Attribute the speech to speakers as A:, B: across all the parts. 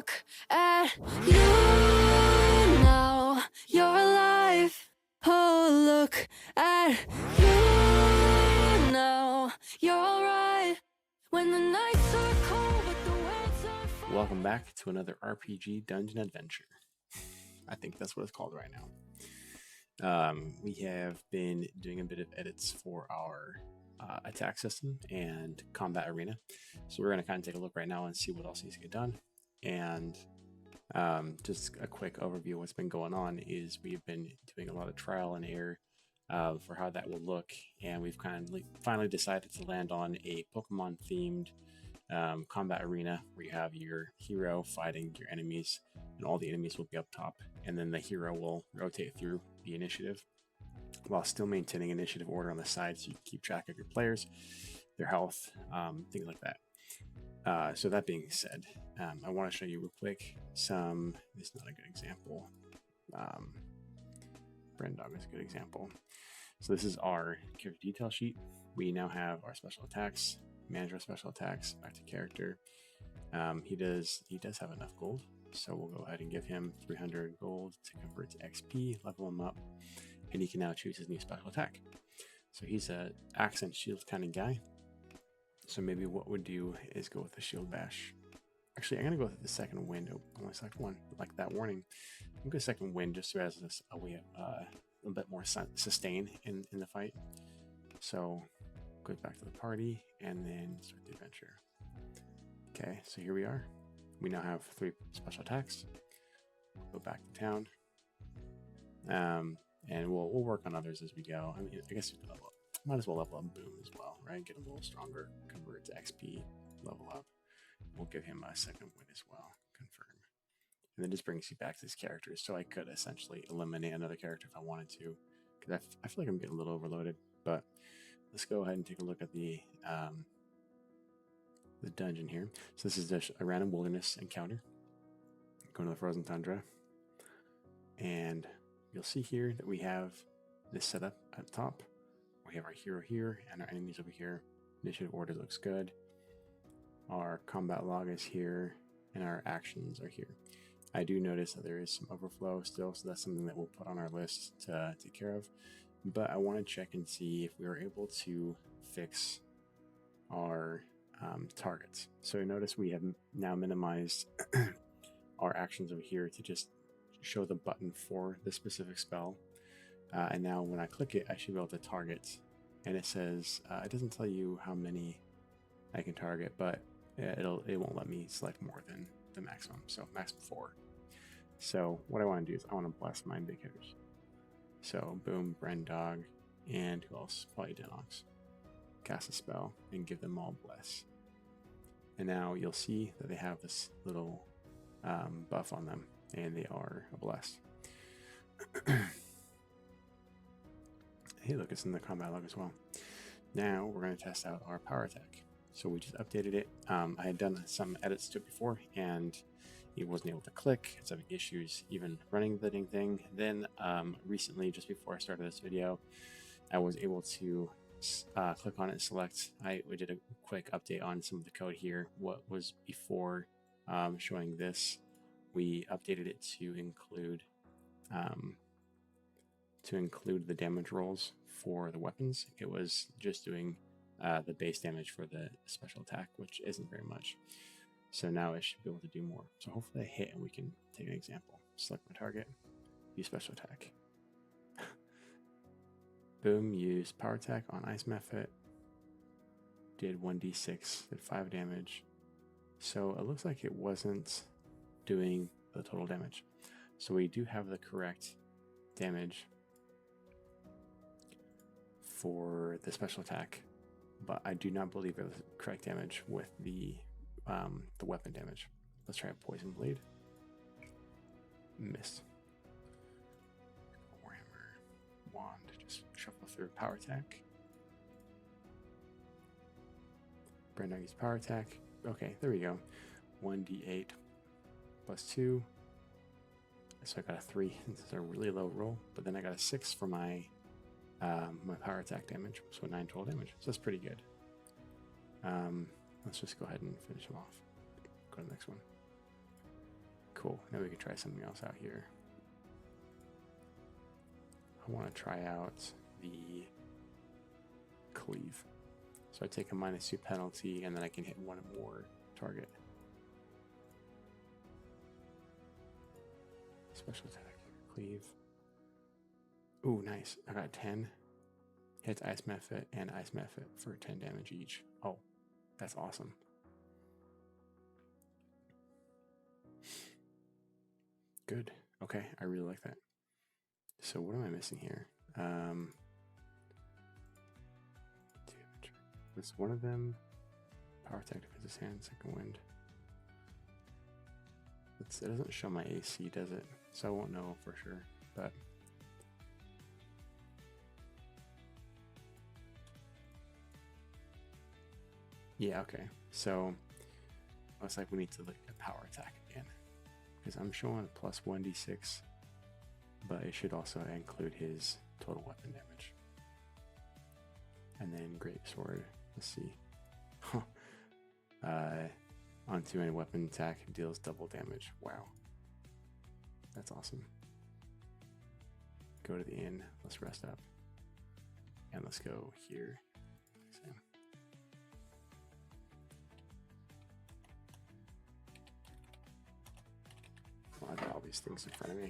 A: look at you now. You're alive. Oh, look at you now. You're alright. When the nights are cold, but the world's on fire.
B: Welcome back to another RPG Dungeon Adventure. I think that's what it's called right now. We have been doing a bit of edits for our attack system and combat arena. So we're going to kind of take a look right now and see what else needs to get done. And just a quick overview of what's been going on is we've been doing a lot of trial and error for how that will look. And we've kind of finally decided to land on a Pokemon themed combat arena where you have your hero fighting your enemies, and all the enemies will be up top, and then the hero will rotate through the initiative while still maintaining initiative order on the side, so you can keep track of your players, their health, things like that. So that being said, I want to show you real quick some. This is not a good example. Brendog is a good example. So this is our character detail sheet. We now have our special attacks. Manage our special attacks. Back to character. He does have enough gold, so we'll go ahead and give him 300 gold to convert to XP, level him up, and he can now choose his new special attack. So he's a accent shield kind of guy. So maybe what we'll do is go with the shield bash. Actually, I'm gonna go with the second wind. Oh, I only select one, like that warning. I'm gonna go second wind just so as a way of a little bit more sustain in the fight. So go back to the party and then start the adventure. Okay, so here we are. We now have 3 special attacks. Go back to town, and we'll work on others as we go. I mean, I guess we could might as well level up Boom as well, right? Get him a little stronger, convert to XP, level up. We'll give him a second win as well, confirm. And then just brings you back to this character, so I could essentially eliminate another character if I wanted to, because I feel like I'm getting a little overloaded. But let's go ahead and take a look at the dungeon here. So this is just a random wilderness encounter. Going to the frozen tundra, and you'll see here that we have this setup at the top. We have our hero here and our enemies over here. Initiative order looks good. Our combat log is here, and our actions are here. I do notice that there is some overflow still, so that's something that we'll put on our list to take care of. But I want to check and see if we are able to fix our targets. So notice we have now minimized our actions over here to just show the button for the specific spell. And now when I click it, I should be able to target. And it says, it doesn't tell you how many I can target, but it won't let me select more than the maximum. So maximum 4. So what I want to do is I want to bless my big hitters. So Boom, Brendog, and who else? Probably Denox. Cast a spell and give them all bless. And now you'll see that they have this little buff on them, and they are a bless. Hey, look, it's in the combat log as well. Now we're going to test out our power attack. So we just updated it. I had done some edits to it before, and it wasn't able to click. It's having issues even running the dang thing. Then recently, just before I started this video, I was able to click on it and select. We did a quick update on some of the code here. What was before showing this, we updated it to include the damage rolls for the weapons. It was just doing the base damage for the special attack, which isn't very much. So now it should be able to do more. So hopefully I hit and we can take an example. Select my target, use special attack. Boom, use power attack on Ice Method. Did 1d6, did 5 damage. So it looks like it wasn't doing the total damage. So we do have the correct damage for the special attack, but I do not believe it was correct damage with the weapon damage. Let's try a Poison Blade. Missed. Warhammer Wand, just shuffle through power attack. Brendog used power attack. Okay, there we go. 1d8 plus 2. So I got a 3. This is a really low roll, but then I got a 6 for my my power attack damage, so 9 total damage. So that's pretty good. Let's just go ahead and finish him off. Go to the next one. Cool. Now we can try something else out here. I want to try out the cleave. So I take a -2 penalty, and then I can hit one more target. Special attack, cleave. Ooh, nice. I got 10. Hits Ice Method and Ice Method for 10 damage each. Oh, that's awesome. Good. Okay, I really like that. So what am I missing here? Was one of them power attack, defensive hand, second wind? It doesn't show my AC, does it? So I won't know for sure, but yeah, okay. So looks like we need to look at power attack again, because I'm showing plus 1d6, but it should also include his total weapon damage. And then great sword. Let's see. On 2 weapon attack deals double damage. Wow, that's awesome. Go to the inn. Let's rest up, and let's go here. Well, I've got all these things in front of me.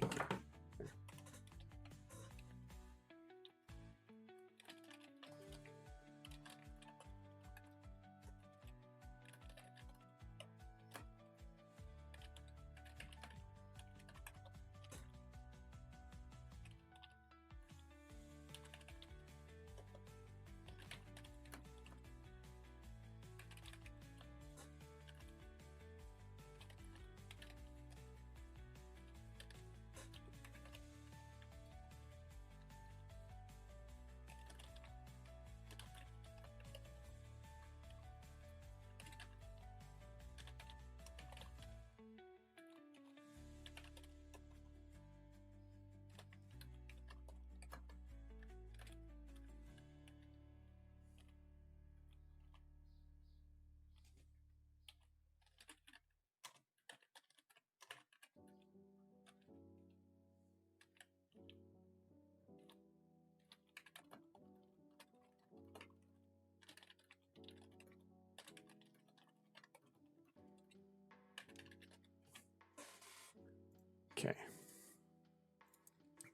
B: Okay.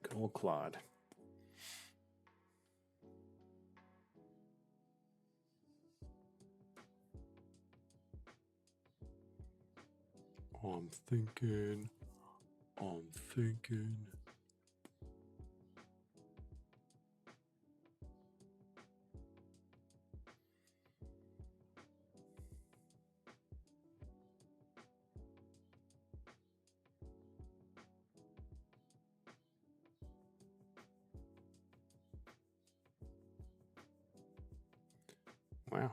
B: Good old Claude. I'm thinking. Wow.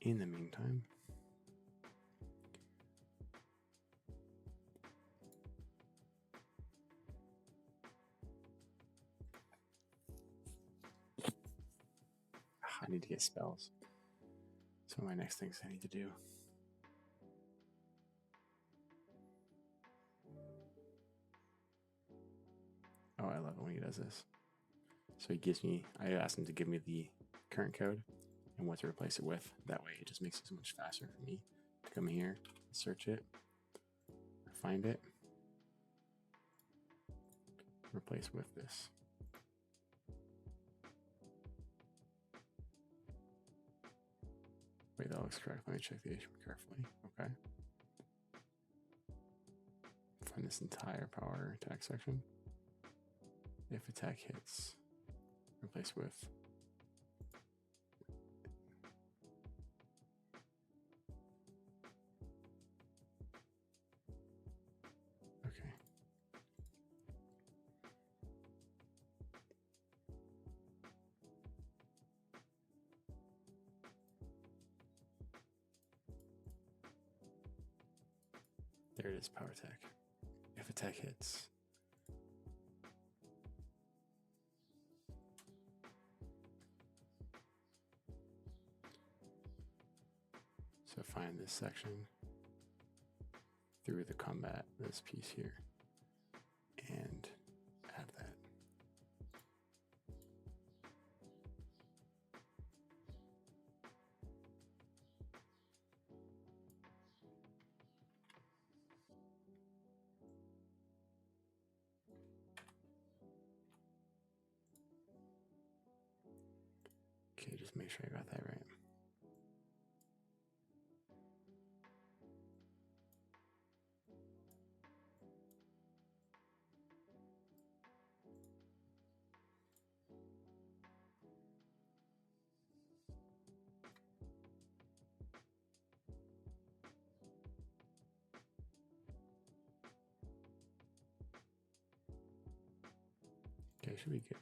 B: In the meantime, I need to get spells. So my next things I need to do. Oh, I love it when he does this. So he gives me, I asked him to give me the current code and what to replace it with. That way it just makes it so much faster for me to come here, search it, find it, replace with this. Wait, that looks correct. Let me check the HP carefully. Okay. Find this entire power attack section. If attack hits, replace with. Okay. There it is, power attack. If attack hits. So find this section through the combat, this piece here, and add that. Okay, just make sure I got that right. Okay, should be good.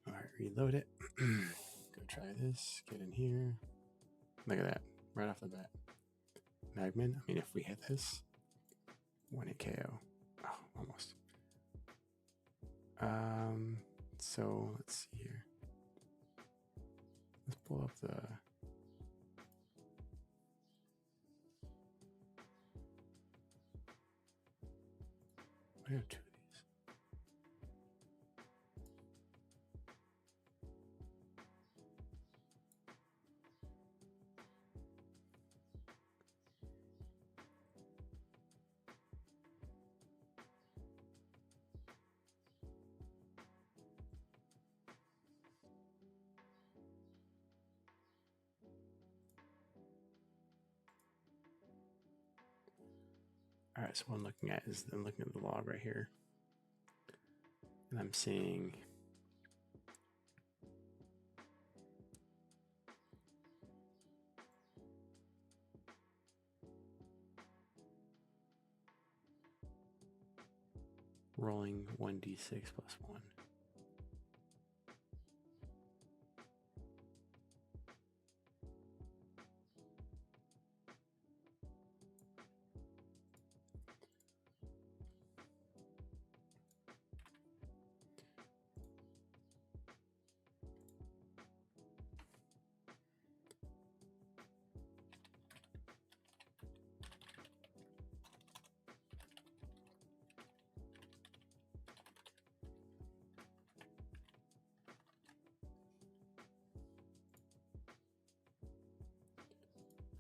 B: All right, reload it. Go try this. Get in here. Look at that, right off the bat. Magman. I mean, if we hit this, 1 KO. Oh, almost. So let's see here. Let's pull up the. I have 2 of these. All right, so what I'm looking at is I'm looking at the log right here, and I'm seeing rolling 1d6 plus 1.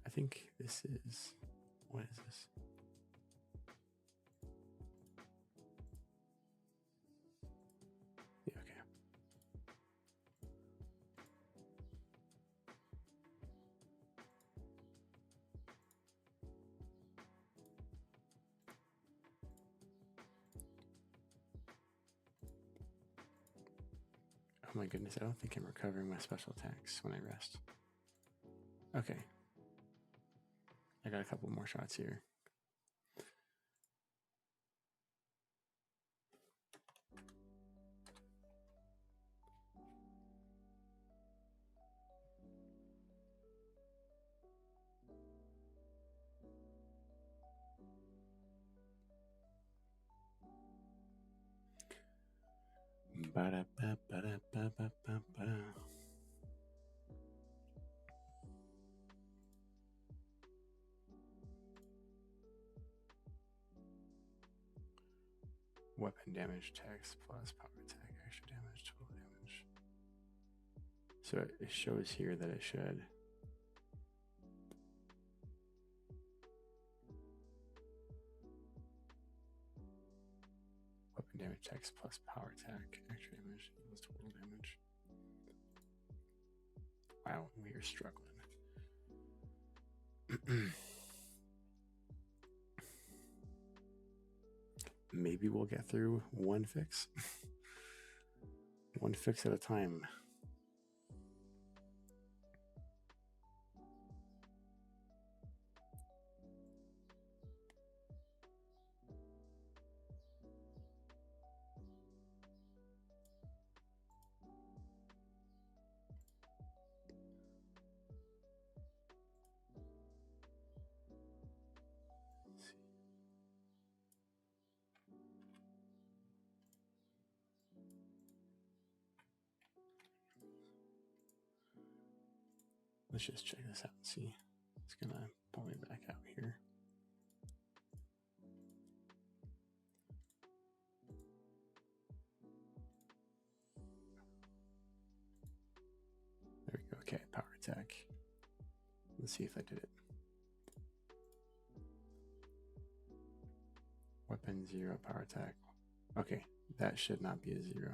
B: I think this is, what is this? Yeah, okay. Oh my goodness, I don't think I'm recovering my special attacks when I rest. Okay. I got a couple more shots here. Ba-da-ba-ba-da-ba-ba-ba-ba. Weapon damage, text plus power attack, extra damage, total damage. So it shows here that it should. Weapon damage, text plus power attack, extra damage equals total damage. Wow, we are struggling. Maybe we'll get through one fix. One fix at a time. Let's just check this out and see. It's gonna pull me back out here. There we go. Okay, power attack. Let's see if I did it. Weapon 0, power attack. Okay, that should not be a 0.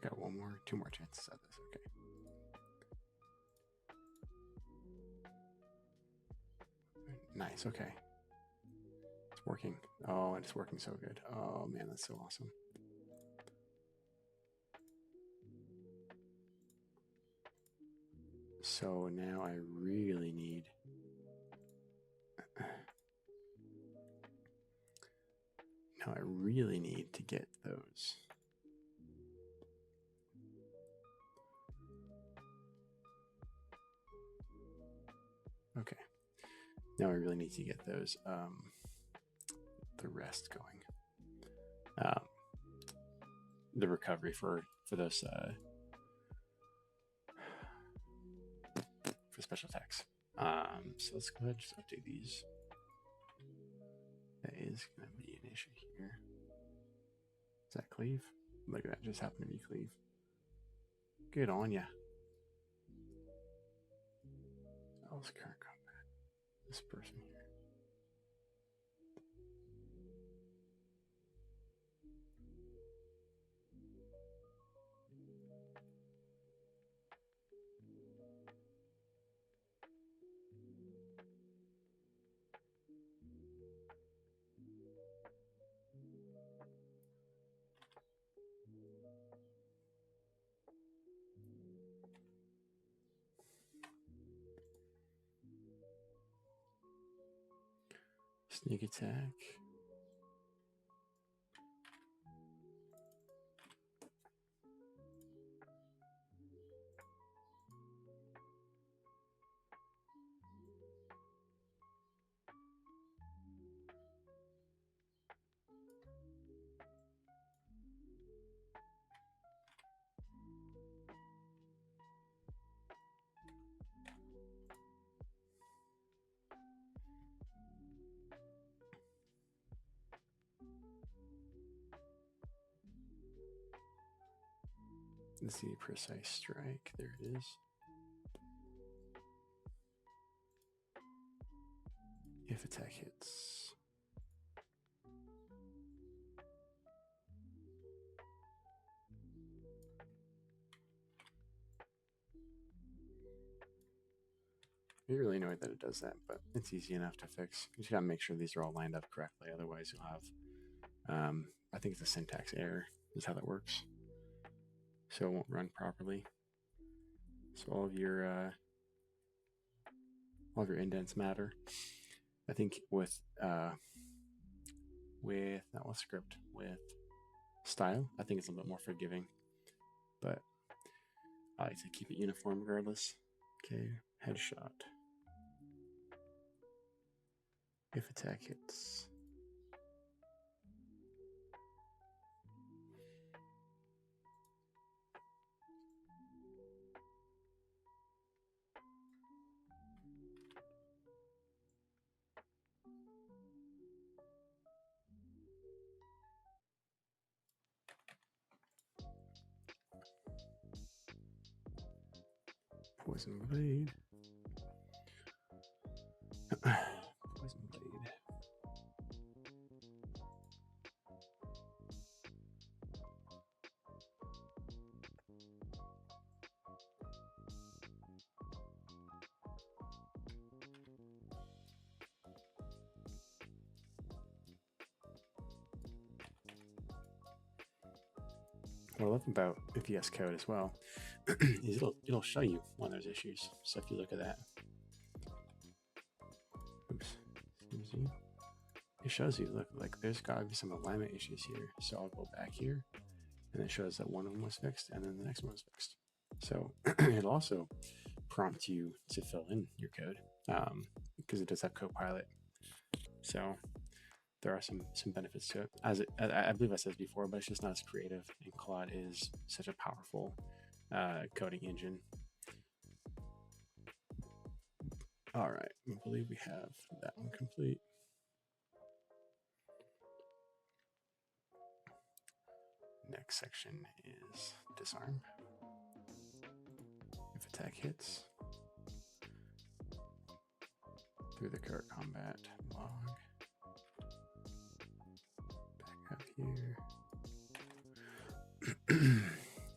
B: I got two more chances at this. Okay. Nice. Okay. It's working. Oh, and it's working so good. Oh man, that's so awesome. So now I really need. Now I really need to get those. Okay. Now I really need to get those, the rest going. The recovery for those, for special attacks. So let's go ahead and just update these. That is going to be an issue here. Is that cleave? Look at that, just happened to be cleave. Good on ya. That was current combat. This person here. Sneak attack. Let's see, precise strike. There it is. If attack hits. You're really annoyed that it does that, but it's easy enough to fix. You just gotta make sure these are all lined up correctly. Otherwise, you'll have, I think it's a syntax error is how that works. So it won't run properly. So all of your indents matter. I think with not with script, with style, I think it's a little bit more forgiving. But I like to keep it uniform regardless. Okay, headshot. If attack hits. Poison blade. Poison blade. What I love about VS Code as well is it'll show you when there's issues. So if you look at that, oops, it shows you, look, like there's got to be some alignment issues here. So I'll go back here, and it shows that one of them was fixed, and then the next one was fixed. So it'll also prompt you to fill in your code because it does have Copilot. So there are some benefits to it. I believe I said this before, but it's just not as creative. And Claude is such a powerful coding engine. All right, I believe we have that one complete. Next section is disarm. If attack hits, through the current combat log. Up here.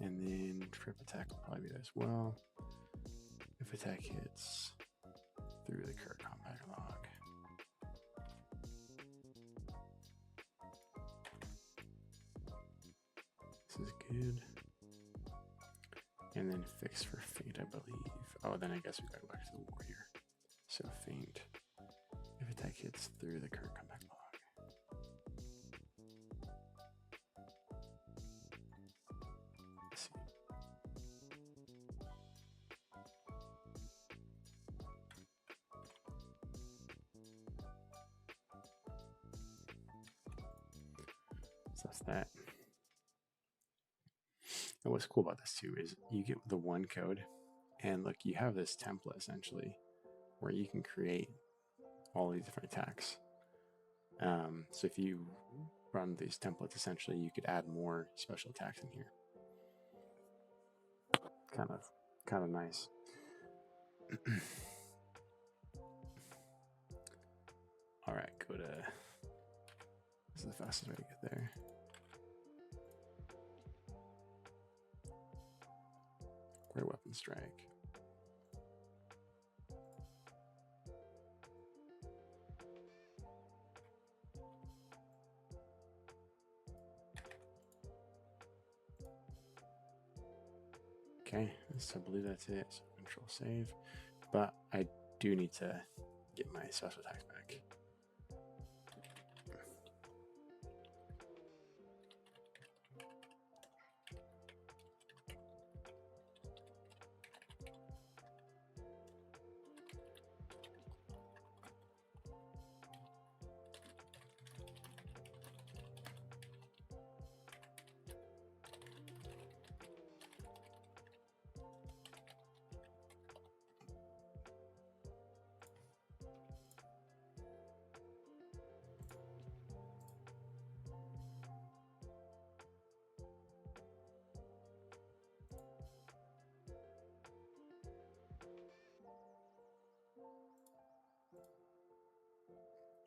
B: And then trip attack will probably be there as well. If attack hits, through the current combat log. This is good. And then fix for feint, I believe. Oh, then I guess we gotta go back to the warrior. So feint. If attack hits, through the current combat log. So that's that. And what's cool about this too is you get the one code, and look, you have this template essentially where you can create all these different attacks. So if you run these templates, essentially you could add more special attacks in here. Kind of nice. All right, go to. This is the fastest way to get there. Great weapon strike. Okay, so I believe that's it. So control save, but I do need to get my special attacks back.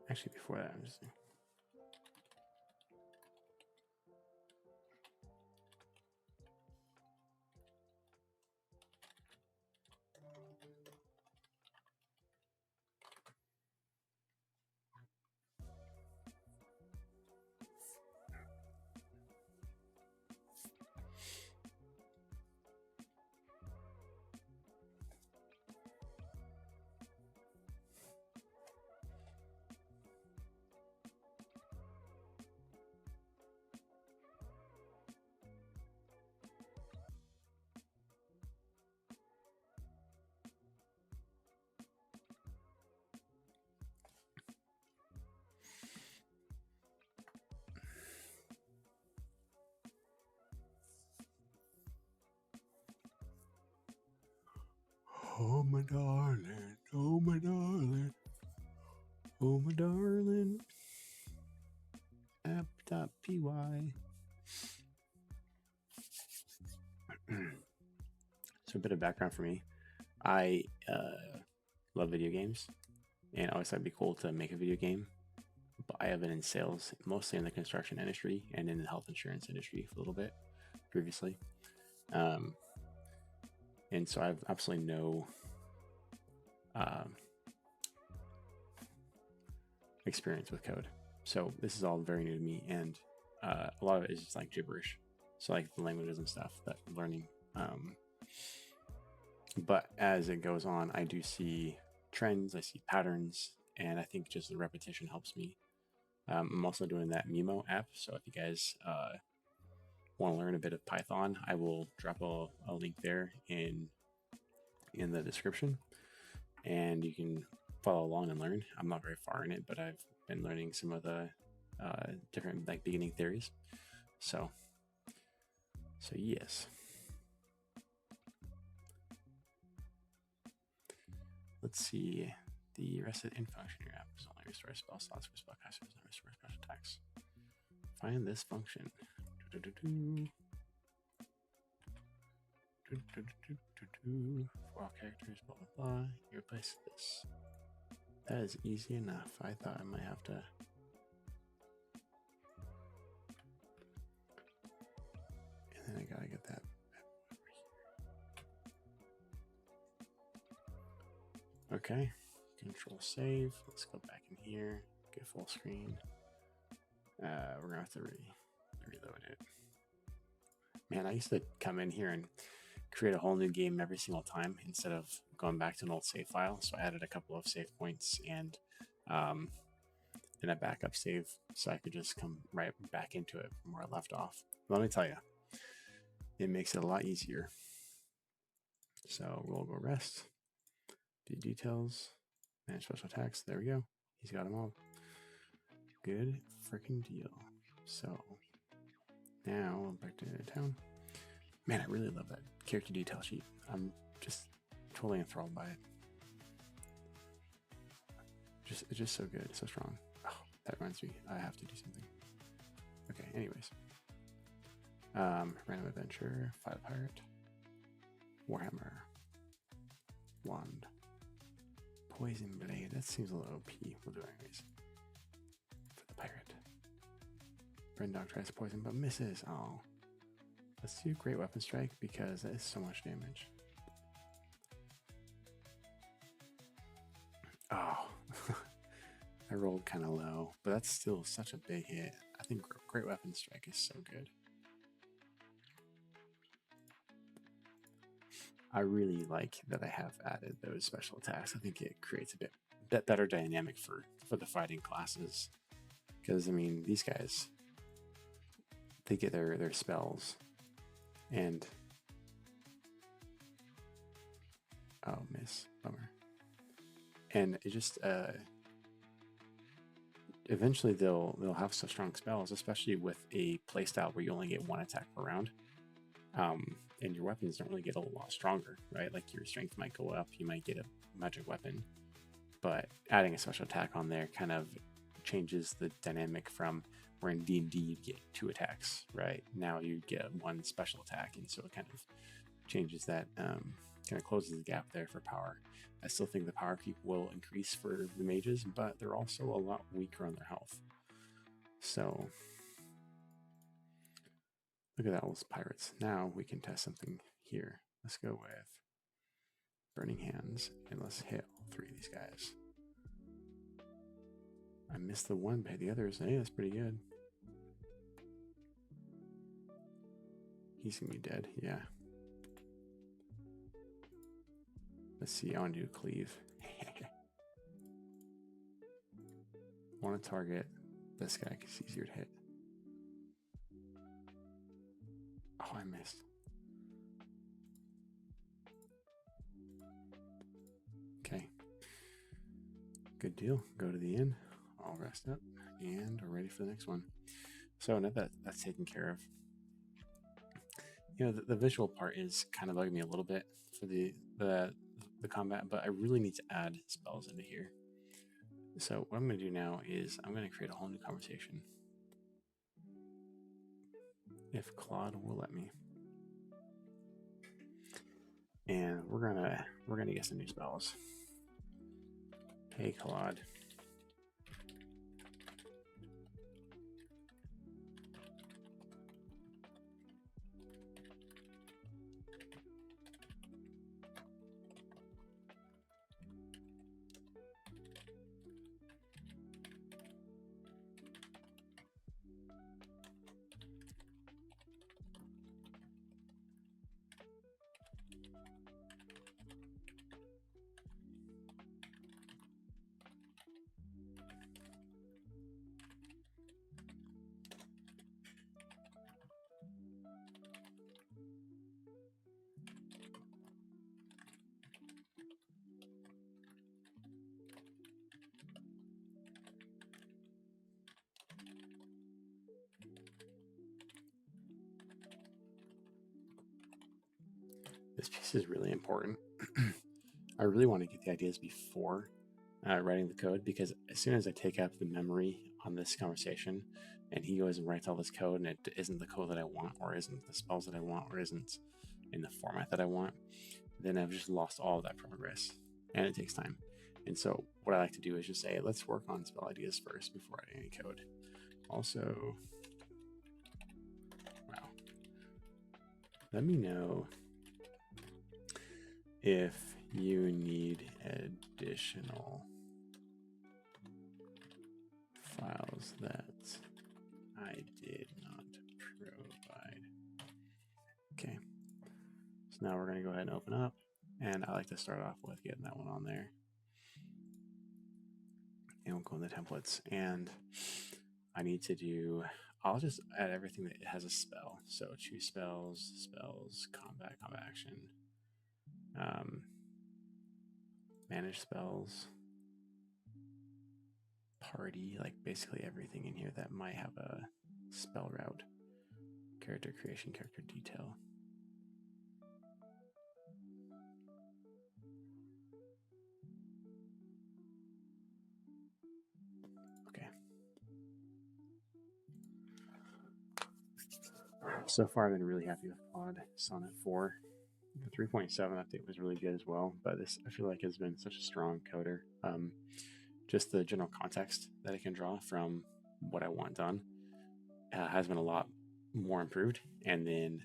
B: Actually, before that, I'm just. Oh my darling, oh my darling, oh my darling. App.py. So a bit of background for me. I love video games, and always thought it'd be cool to make a video game. But I have been in sales, mostly in the construction industry and in the health insurance industry for a little bit previously. And so I have absolutely no experience with code. So this is all very new to me, and a lot of it is just like gibberish. So like the languages and stuff that I'm learning. But as it goes on, I do see trends, I see patterns, and I think just the repetition helps me. I'm also doing that Mimo app. So if you guys want to learn a bit of Python, I will drop a link there in the description, and you can follow along and learn. I'm not very far in it, but I've been learning some of the different like beginning theories. So yes. Let's see. The reset in function in your app is only restore spell slots for spellcasters and restore special attacks. Find this function. For all characters, blah blah blah. You replace this. That is easy enough. I thought I might have to. And then I gotta get that over here. Okay. Control save. Let's go back in here. Get full screen. We're gonna have to reload it. Man, I used to come in here and create a whole new game every single time instead of going back to an old save file. So I added a couple of save points and a backup save, so I could just come right back into it from where I left off. Let me tell you, it makes it a lot easier. So we'll go rest, view details, manage special attacks. There we go. He's got them all. Good freaking deal. So now back to town. Man, I really love that character detail sheet. I'm just totally enthralled by it. It's just so good, so strong. Oh, that reminds me, I have to do something. Okay, anyways. Random adventure, file pirate, Warhammer, wand, poison blade. That seems a little OP. We'll do it anyways. For the pirate. Brendog tries to poison but misses. Oh. Let's do great weapon strike because that is so much damage. Oh. I rolled kind of low, but that's still such a big hit. I think great weapon strike is so good. I really like that I have added those special attacks. I think it creates a bit better dynamic for the fighting classes. Because I mean, these guys, they get their spells, and oh, miss, bummer. And it just eventually they'll have such strong spells, especially with a playstyle where you only get one attack per round. And your weapons don't really get a lot stronger, right? Like your strength might go up, you might get a magic weapon, but adding a special attack on there kind of changes the dynamic from where in D&D you get 2 attacks, right? Now you get 1 special attack, and so it kind of changes that, kind of closes the gap there for power. I still think the power creep will increase for the mages, but they're also a lot weaker on their health. So look at that, those pirates. Now we can test something here. Let's go with Burning Hands, and let's hit all 3 of these guys. I missed the one, but the others, hey, that's pretty good. He's gonna be dead, yeah. Let's see, I want to do cleave. I want to target this guy because he's easier to hit. Oh, I missed. Okay. Good deal. Go to the end. I'll rest up, and we're ready for the next one. So now that that's taken care of, you know, the visual part is kind of bugging me a little bit for the combat, but I really need to add spells into here. So what I'm going to do now is I'm going to create a whole new conversation, if Claude will let me, and we're gonna get some new spells. Hey Claude. This piece is really important. I really want to get the ideas before writing the code, because as soon as I take out the memory on this conversation and he goes and writes all this code and it isn't the code that I want, or isn't the spells that I want, or isn't in the format that I want, then I've just lost all of that progress, and it takes time. And so what I like to do is just say, let's work on spell ideas first before writing any code. Also, wow, let me know if you need additional files that I did not provide. Okay, so now we're going to go ahead and open up, and I like to start off with getting that one on there. And we'll go in the templates, and I need to do, I'll just add everything that has a spell. So choose spells, combat action, manage spells, party, like basically everything in here that might have a spell route, character creation, character detail. So far, I've been really happy with Pod Sonnet 4. The 3.7 update was really good as well, but this I feel like has been such a strong coder. Just the general context that it can draw from what I want done has been a lot more improved, and then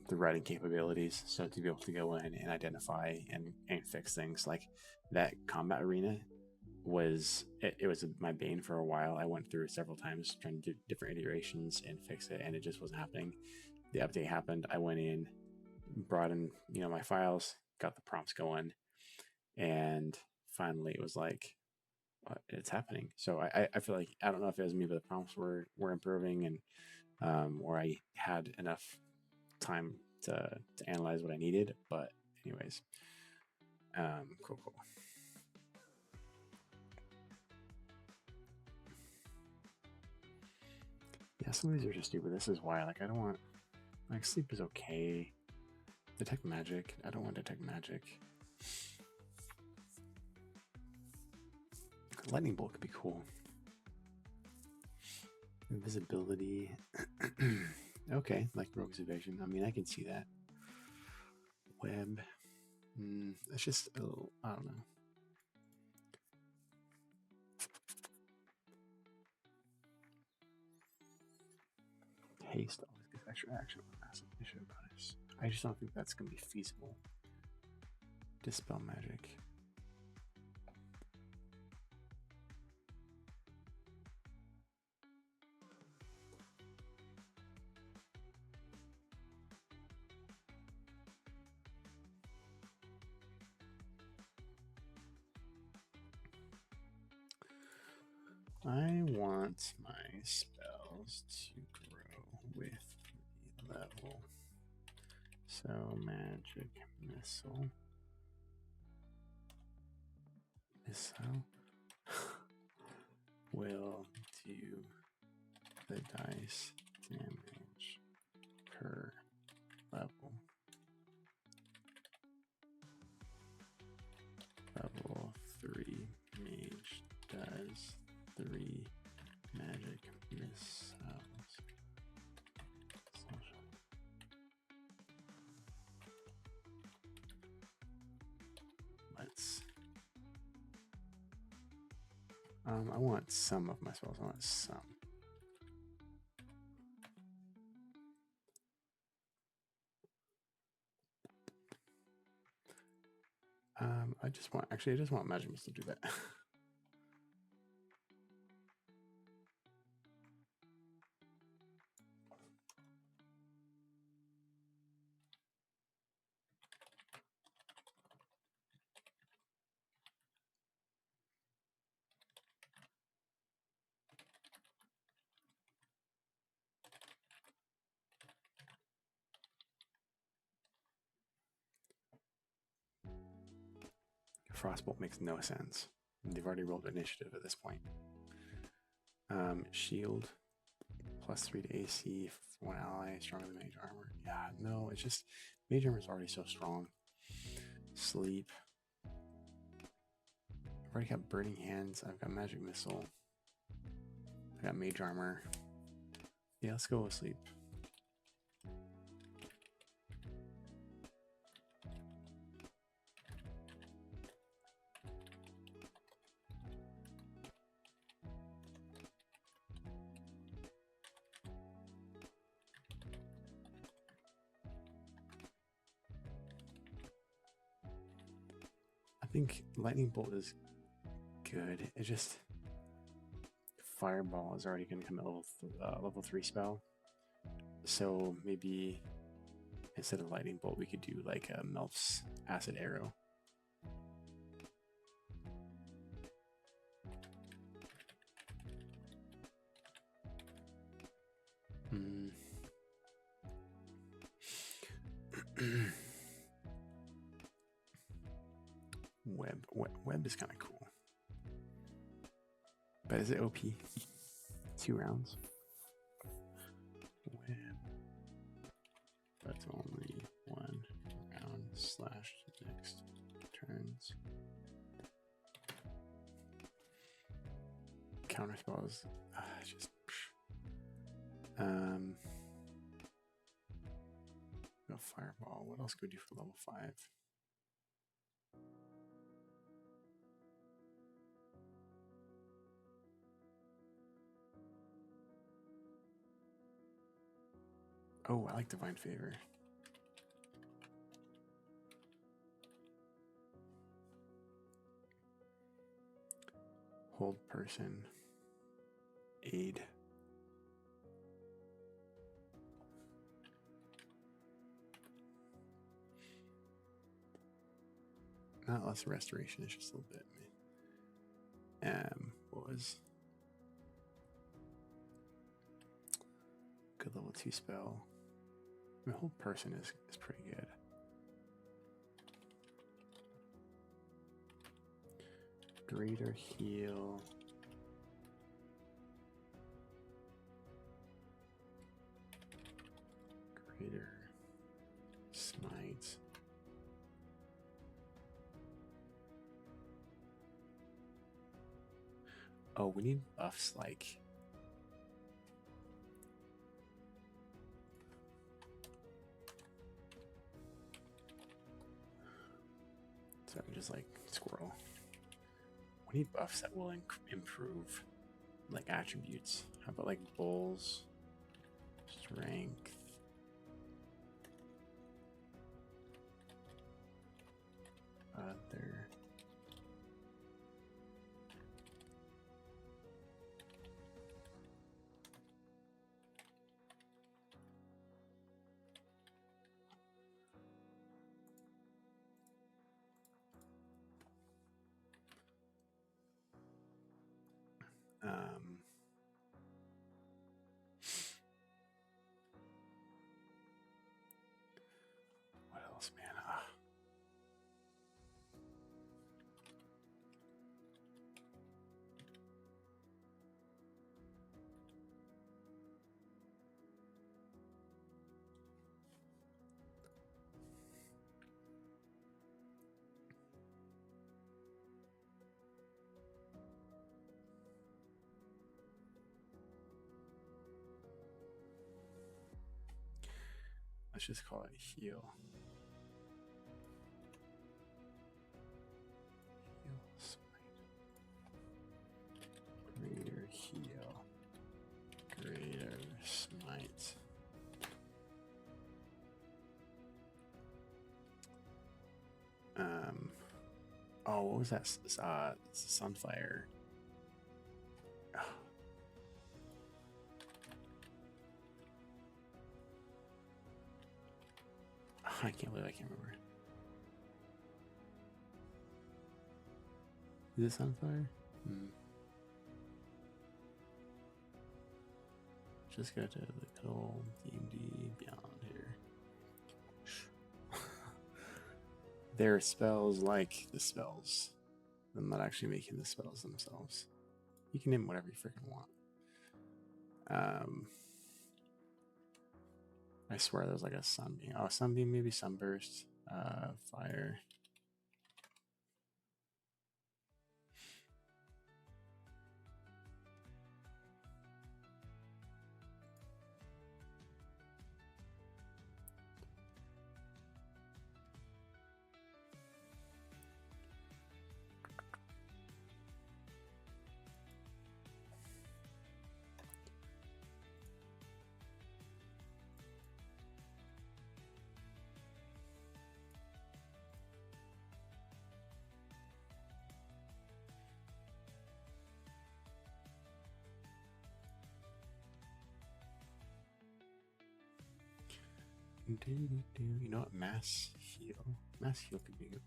B: the writing capabilities. So to be able to go in and identify and fix things like that combat arena it was my bane for a while. I went through it several times trying to do different iterations and fix it, and it just wasn't happening. The update happened. I went in, brought in my files, got the prompts going, and finally it was like it's happening. So I feel like I don't know if it was me, but the prompts were improving, and or I had enough time to analyze what I needed. But anyways, cool. Yeah, some of these are just stupid. This is why, like, I don't want, like, sleep is okay. Detect magic. I don't want detect magic. Lightning bolt could be cool. Invisibility. Okay, like rogue's evasion. I mean, I can see that. Web. It's just, I don't know. Haste always gets extra action with massive initiative bonus. I just don't think that's going to be feasible. Dispel magic. I want my spells to grow with the level. So magic missile will do the dice damage per level. Level 3 mage does 3 magic missiles. Let's. I want some of my spells. I want some. I just want magic missile to do that. Frostbolt makes no sense. They've already rolled initiative at this point. Shield +3 to AC, one ally stronger than mage armor. Yeah, no, it's just mage armor is already so strong. Sleep. I've already got burning hands. I've got magic missile. I got mage armor. Yeah, let's go with sleep. I think lightning bolt is good. It's just fireball is already going to come at level 3 spell. So maybe instead of lightning bolt, we could do like a Melf's acid arrow. Web is kind of cool. But is it OP? 2 rounds? Web. That's only 1 round / next turns. Counter spells. Just. fireball. What else could we do for level 5? Oh, I like Divine Favor. Hold person. Aid. Not less restoration, it's just a little bit. What was good level 2 spell? The whole person is pretty good. Greater heal. Greater smite. Oh, we need buffs like sorry, just like squirrel. We need buffs that will improve like attributes. How about like bulls, strength, other. What else, man? Let's just call it heal. Heal smite. Greater heal. Greater smite. Oh, what was that? Sunfire. I can't believe I can't remember. Is it Sunfire? Just go to the good old D&D Beyond here. There are spells like the spells. I'm not actually making the spells themselves. You can name whatever you freaking want. I swear there was like a sunbeam. Oh, sunbeam, maybe sunburst. Fire. You know what? Mass heal. Mass heal could be good.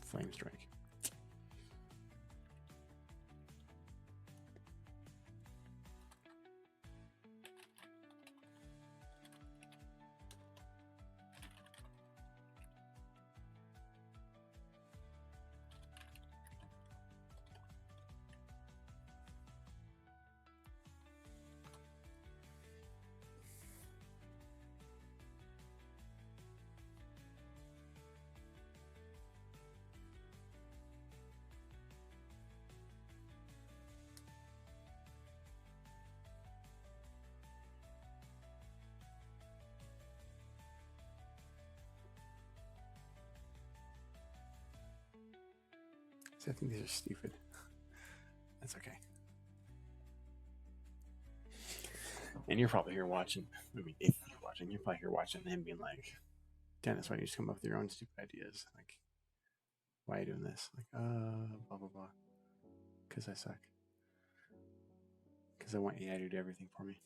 B: Flame strike. I think these are stupid. That's okay. And you're probably here watching. I mean, if you're watching, you're probably here watching him being like, Dennis, why don't you just come up with your own stupid ideas? Like, why are you doing this? Like, blah, blah, blah. Because I suck. Because I want AI to do everything for me.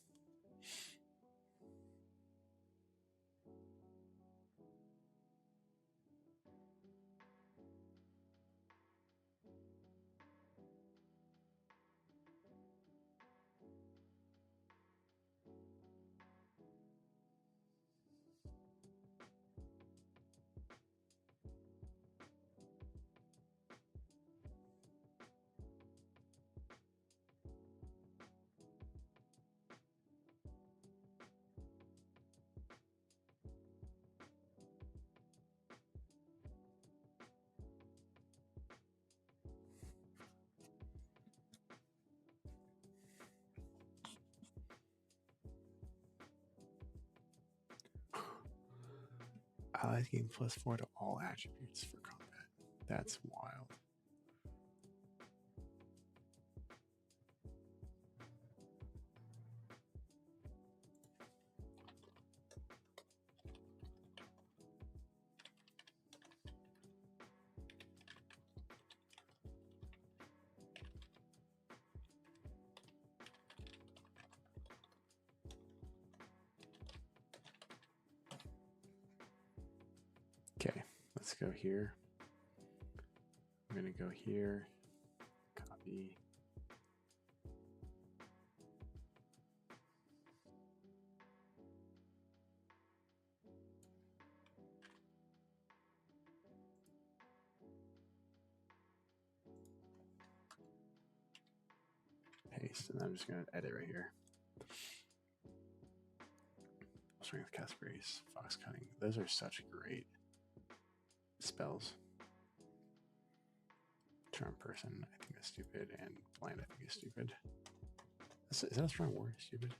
B: Allies gain +4 to all attributes for combat. That's wild. Okay, let's go here. I'm going to go here, copy. Paste, and I'm just going to edit right here. Strength, cast brace, fox cutting. Those are such great spells. Charm person, I think that's stupid, and blind, I think is stupid. Is that a strong word? Stupid.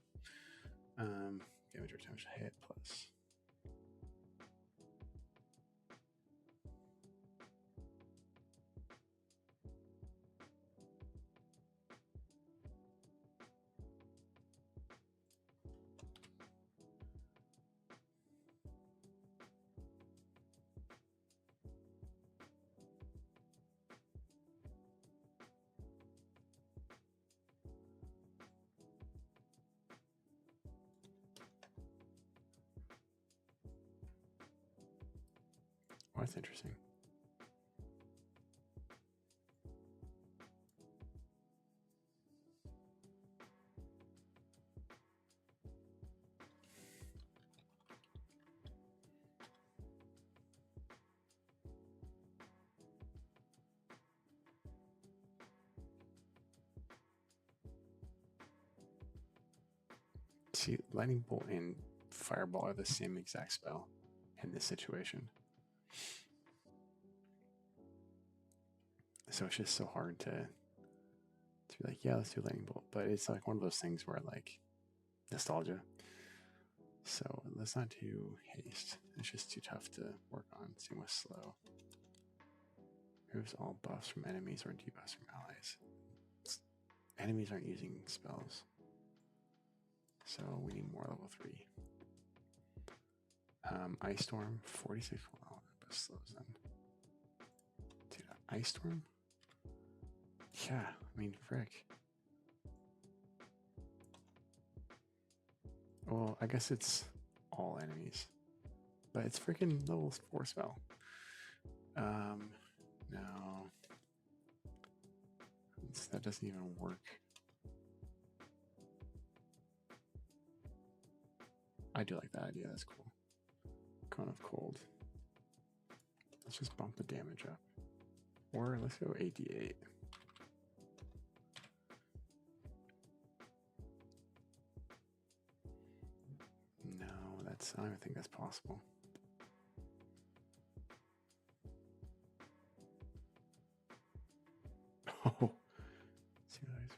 B: Damage or damage hit plus. Oh, that's interesting. See, lightning bolt and fireball are the same exact spell in this situation. So it's just so hard to be like, yeah, let's do lightning bolt. But it's like one of those things where like nostalgia. So let's not do haste. It's just too tough to work on. Same with slow. Removes all buffs from enemies or debuffs from allies. Enemies aren't using spells. So we need more level 3. Ice Storm, 46. Well, that slows then. Dude, Ice Storm? Yeah, I mean, frick. Well, I guess it's all enemies. But it's freaking level 4 spell. No. That doesn't even work. I do like that idea, that's cool. Cone of Cold. Let's just bump the damage up. Or let's go 88. No, I don't even think that's possible. Oh, see what I said.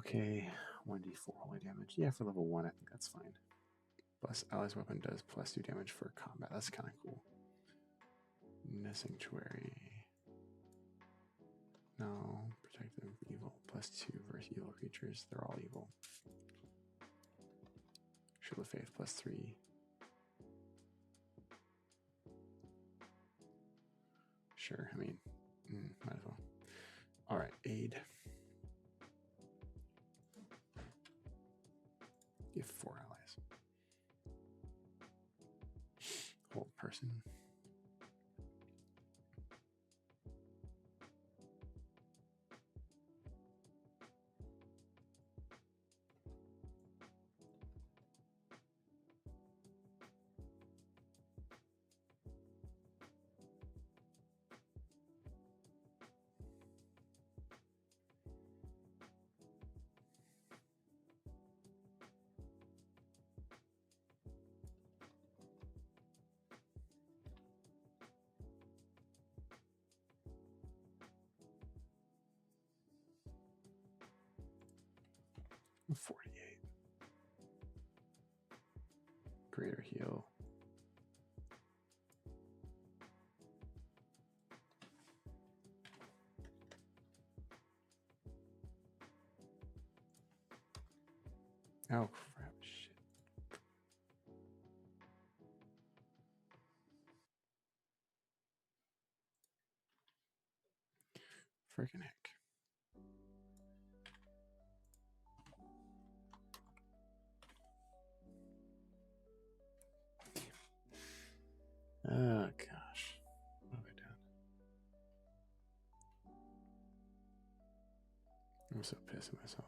B: Okay, 1d4 holy damage. Yeah, for level 1, I think that's fine. Plus, allies weapon does plus 2 damage for combat. That's kind of cool. No sanctuary. No, protective evil. Plus 2 versus evil creatures. They're all evil. Shield of Faith plus 3. Sure, I mean, might as well. Alright, aid. You have 4 allies. Hold person. I'm 48. Greater heal. Oh crap, shit. Freaking heck. Oh gosh. What have I done? I'm so pissed at myself.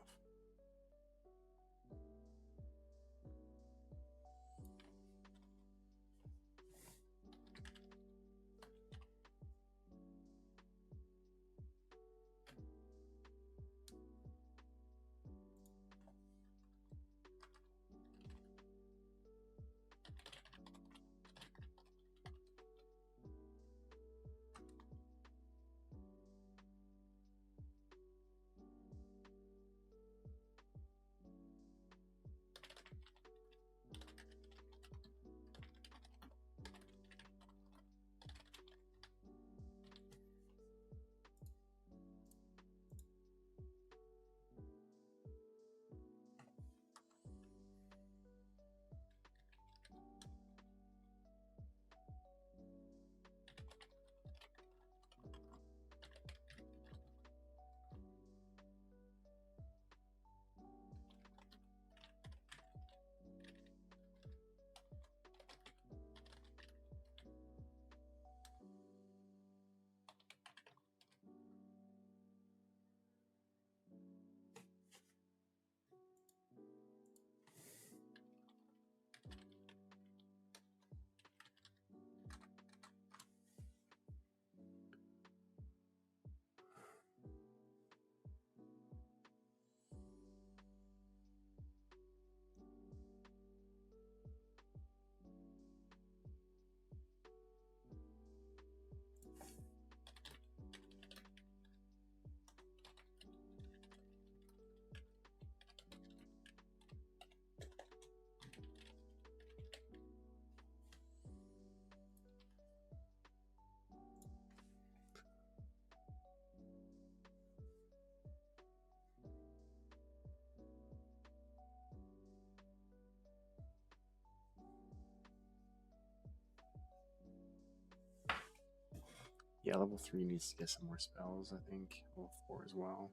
B: Yeah, level 3 needs to get some more spells, I think. Level 4 as well.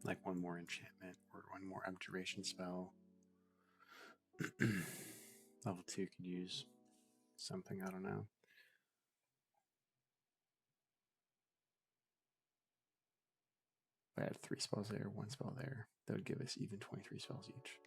B: Like one more enchantment or one more abjuration spell. Level 2 could use something, I don't know. If I had 3 spells there, 1 spell there, that would give us even 23 spells each.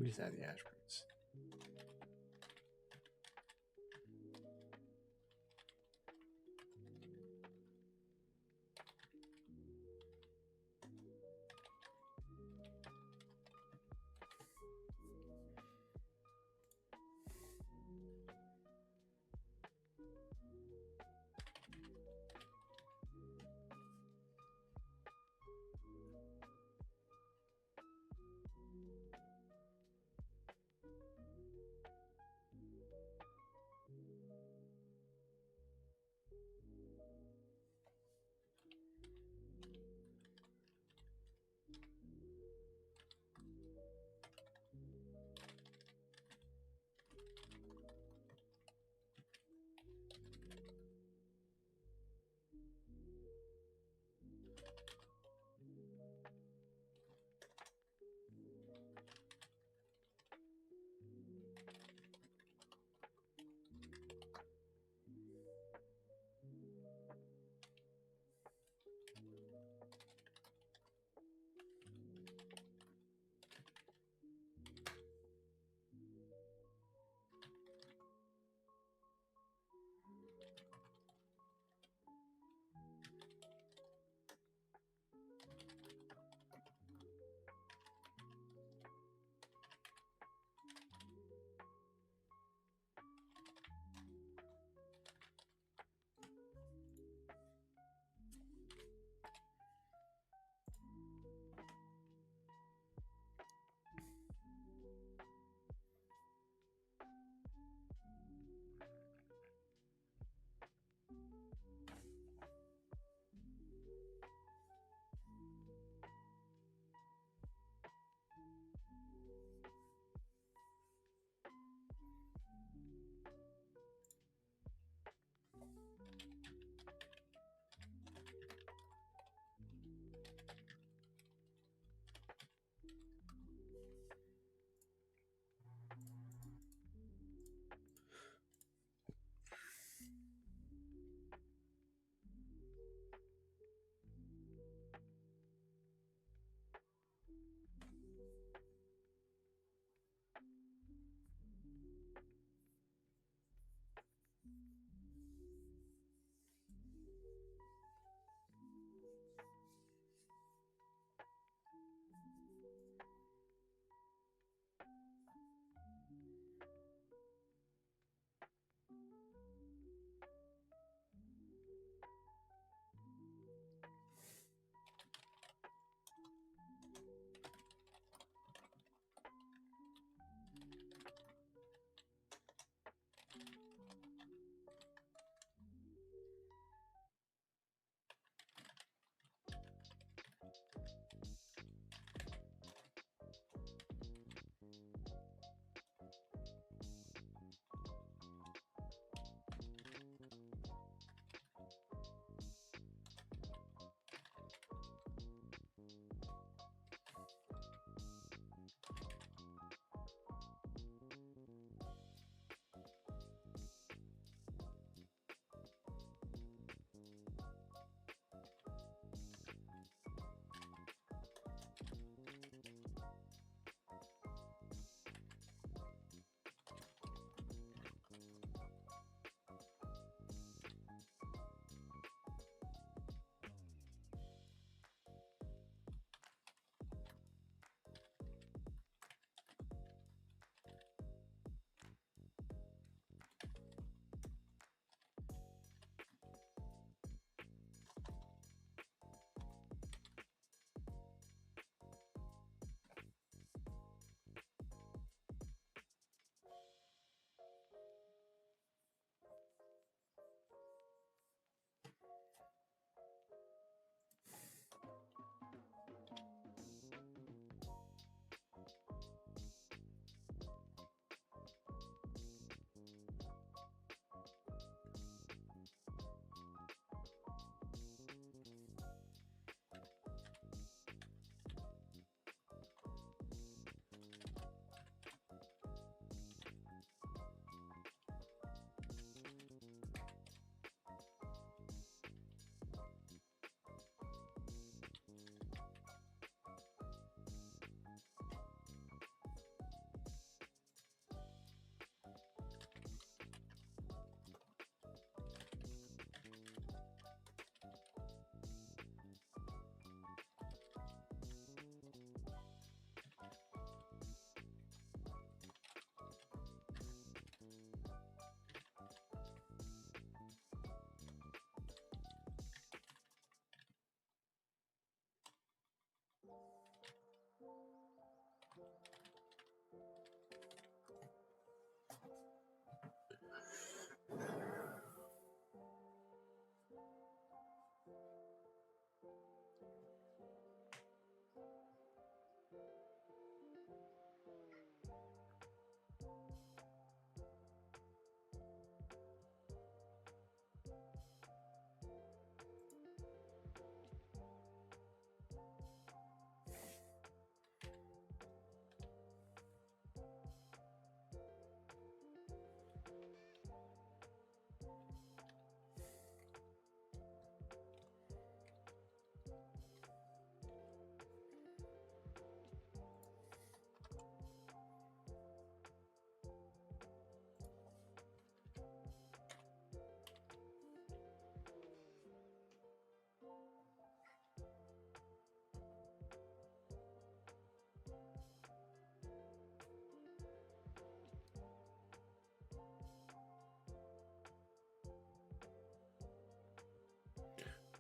B: We just add the ash brutes.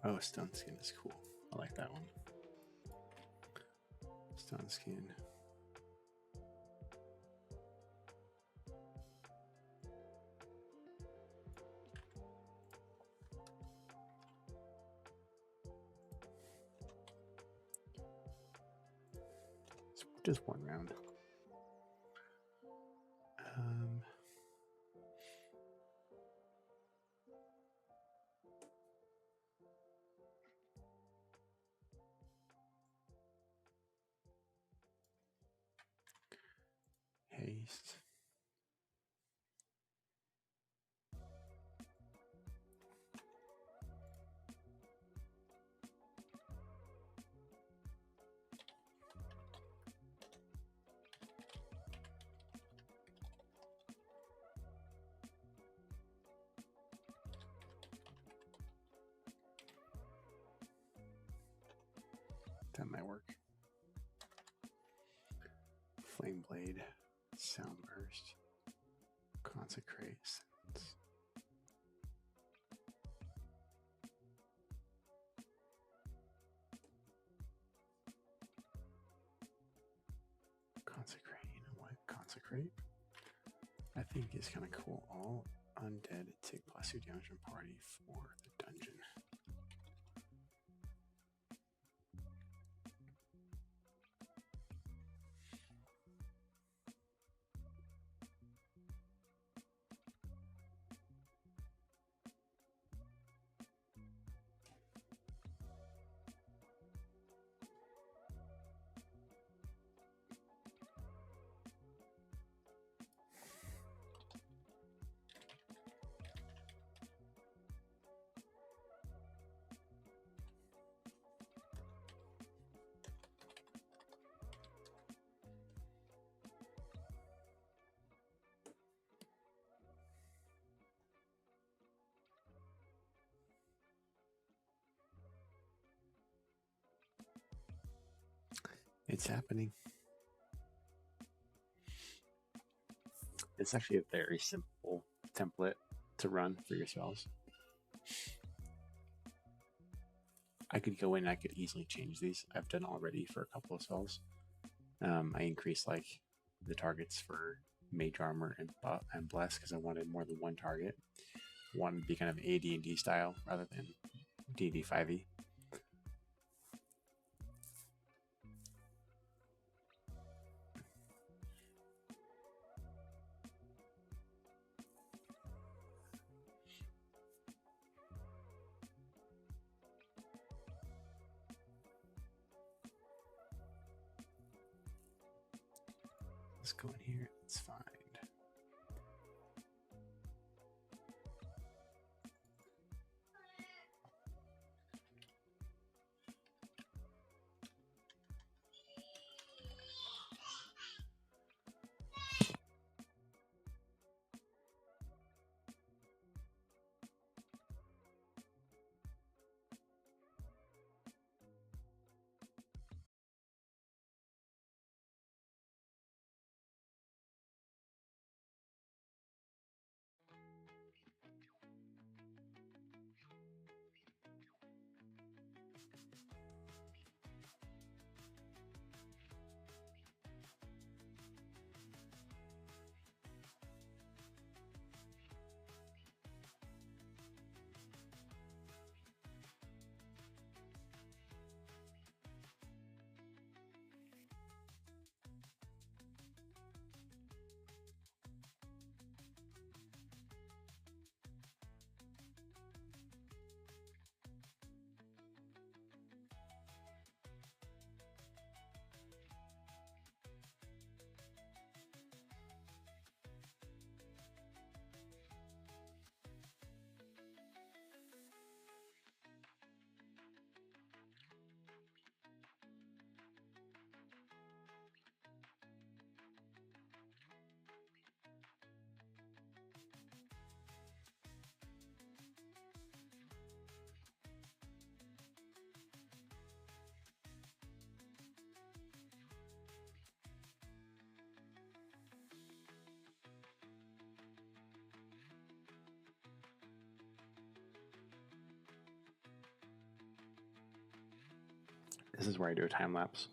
B: Oh, stone skin is cool. I like that one. Stone skin. Just one round. Haste. That might work. Flame blade, sound burst, consecrate sense. Consecrate, you know what? Consecrate, I think is kind of cool. All undead take +2 damage from party for the dungeon. It's happening. It's actually a very simple template to run for your spells. I could go in and I could easily change these. I've done already for a couple of spells. I increased like the targets for mage armor and bless because I wanted more than one target. Wanted to be kind of AD&D style rather than D&D 5e. Let's go in here. It's fine. This is where I do a time lapse.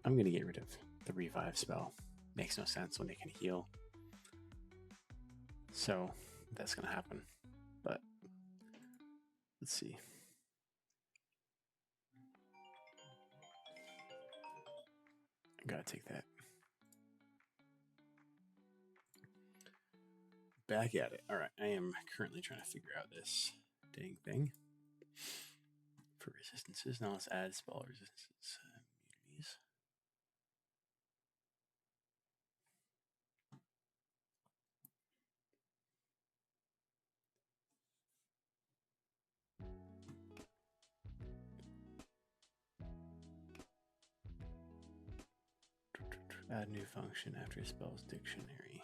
B: I'm going to get rid of the revive spell. Makes no sense when they can heal. So that's going to happen. But let's see. I got to take that. Back at it. All right. I am currently trying to figure out this dang thing for resistances. Now let's add spell resistance immunities. Add new function after spells dictionary.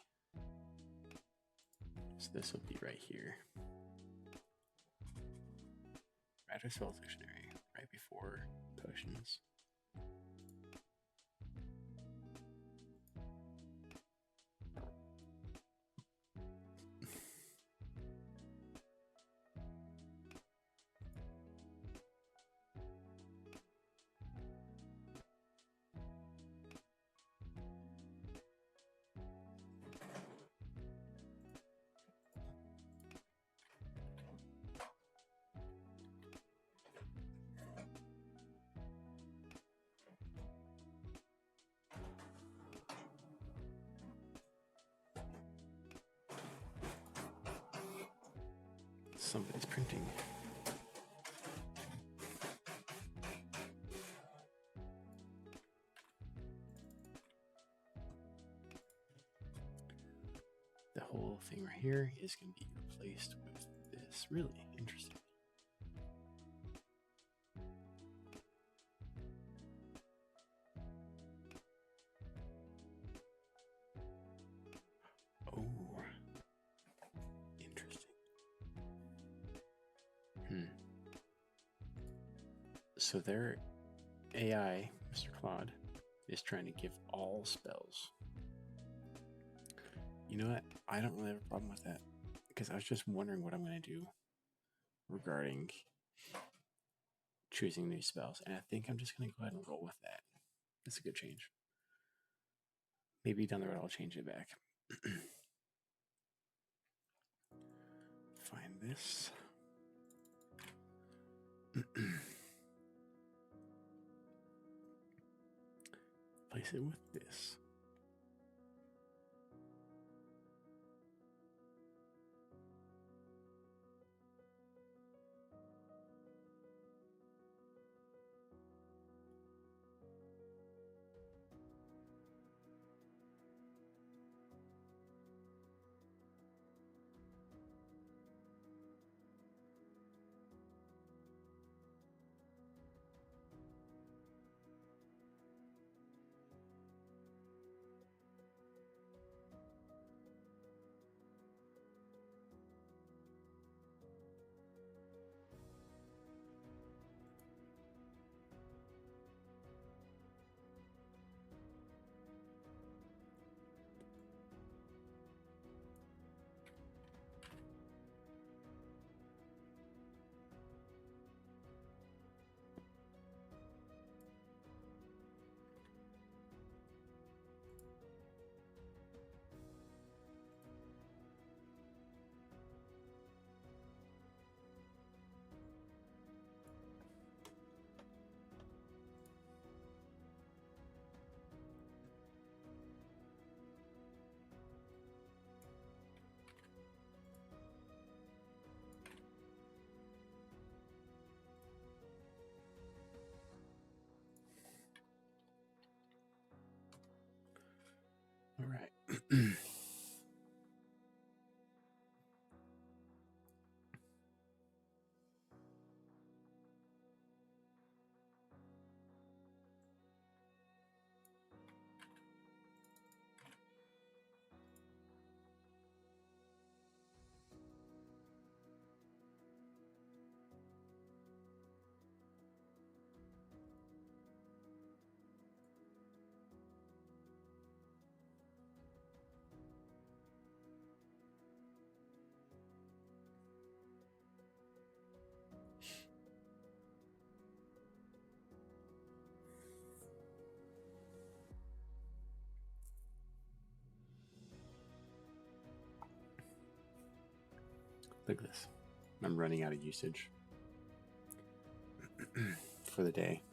B: So this will be right here. After spells dictionary, right before potions. Somebody's printing. The whole thing right here is going to be replaced with this. Really interesting. Oh, interesting. So their AI, Mr. Claude, is trying to give all spells. You know what? I don't really have a problem with that because I was just wondering what I'm going to do regarding choosing new spells. And I think I'm just going to go ahead and roll with that. That's a good change. Maybe down the road I'll change it back. Find this. Place it with this. Look at this. I'm running out of usage for the day.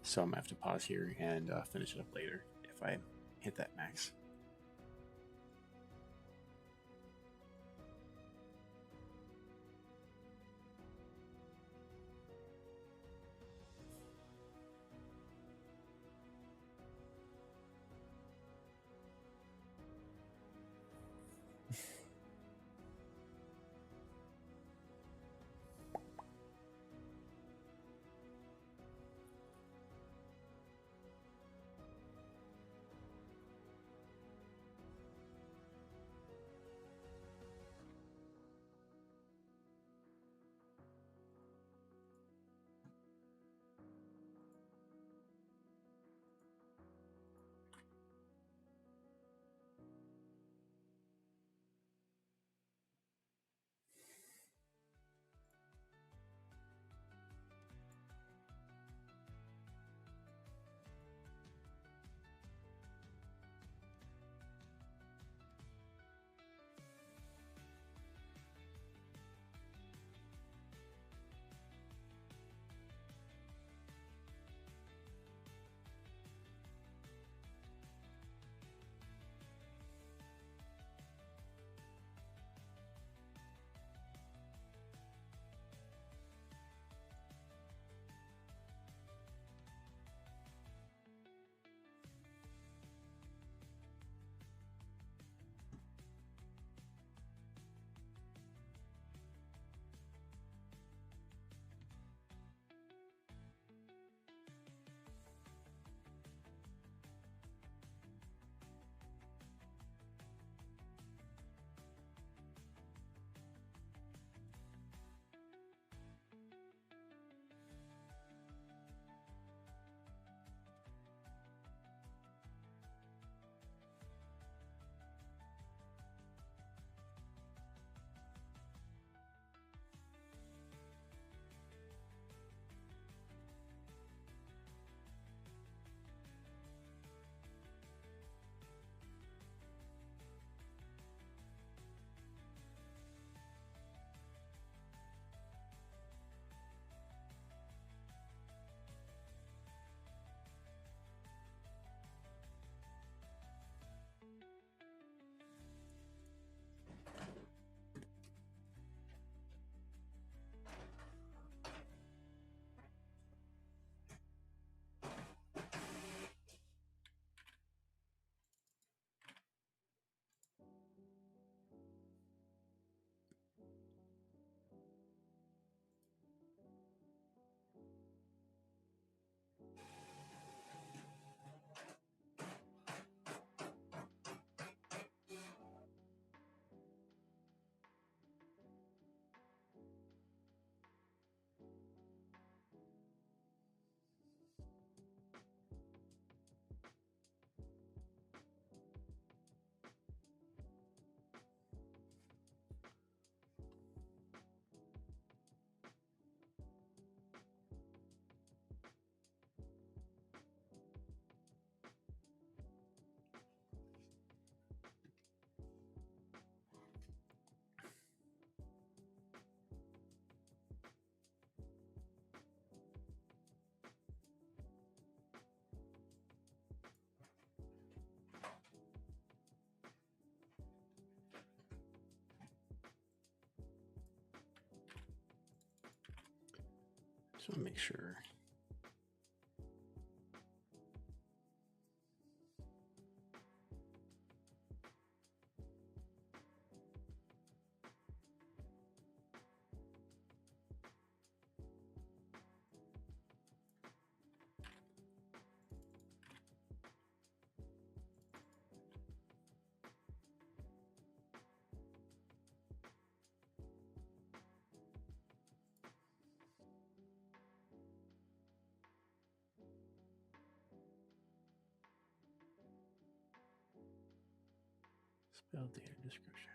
B: So I'm going to have to pause here and finish it up later if I hit that max. Just want to make sure. Spell data description.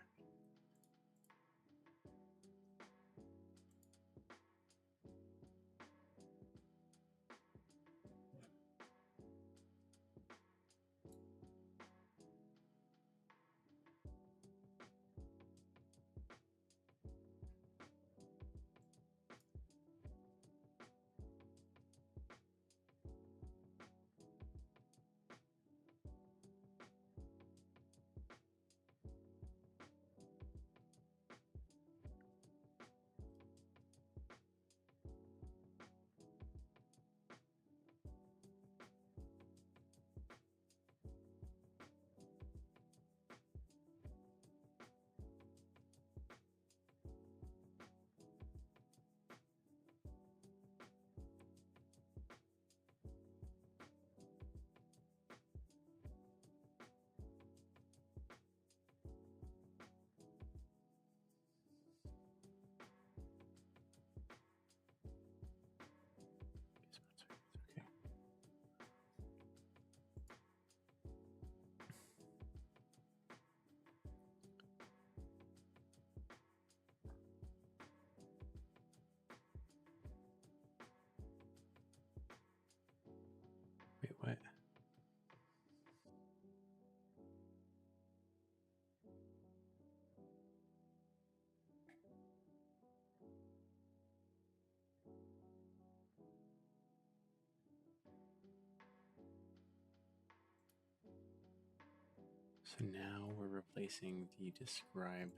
B: So now we're replacing the describe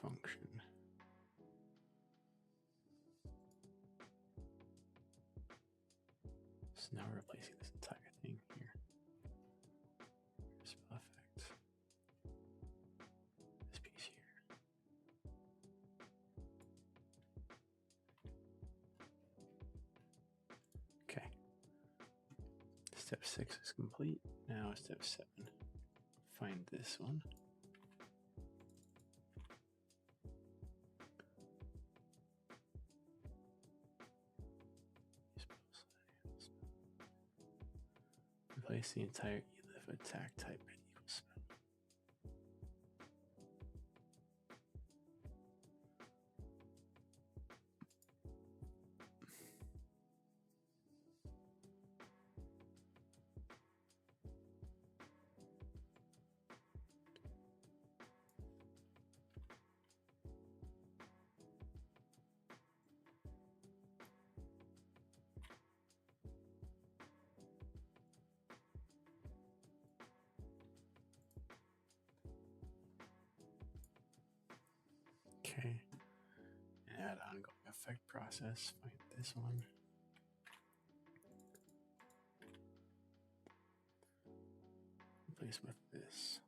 B: function. So now we're replacing this entire thing here. Spell effect. This piece here. Okay. Step 6 is complete. Now step 7. Find this one. Replace the entire elif attack type by equal spell. Okay, add ongoing effect process. Find this one. Replace with this.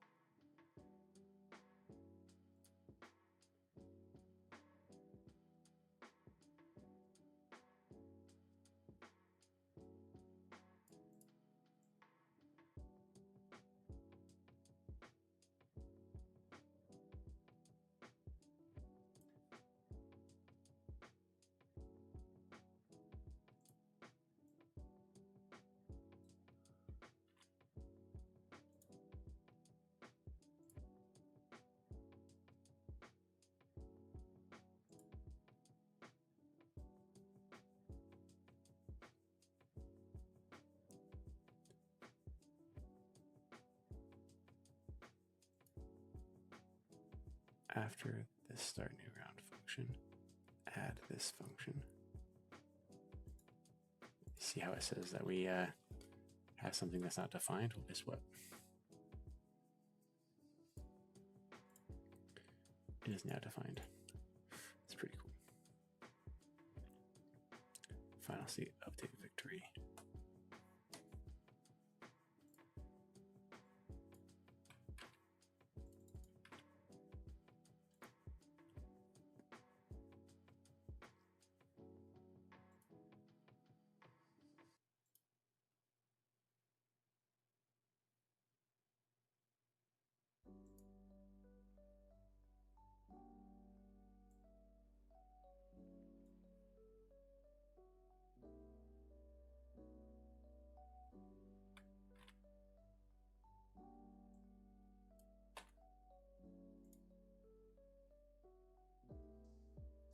B: After this start new round function, add this function. See how it says that we have something that's not defined? Well, guess what? It is now defined. It's pretty cool. Final state update victory.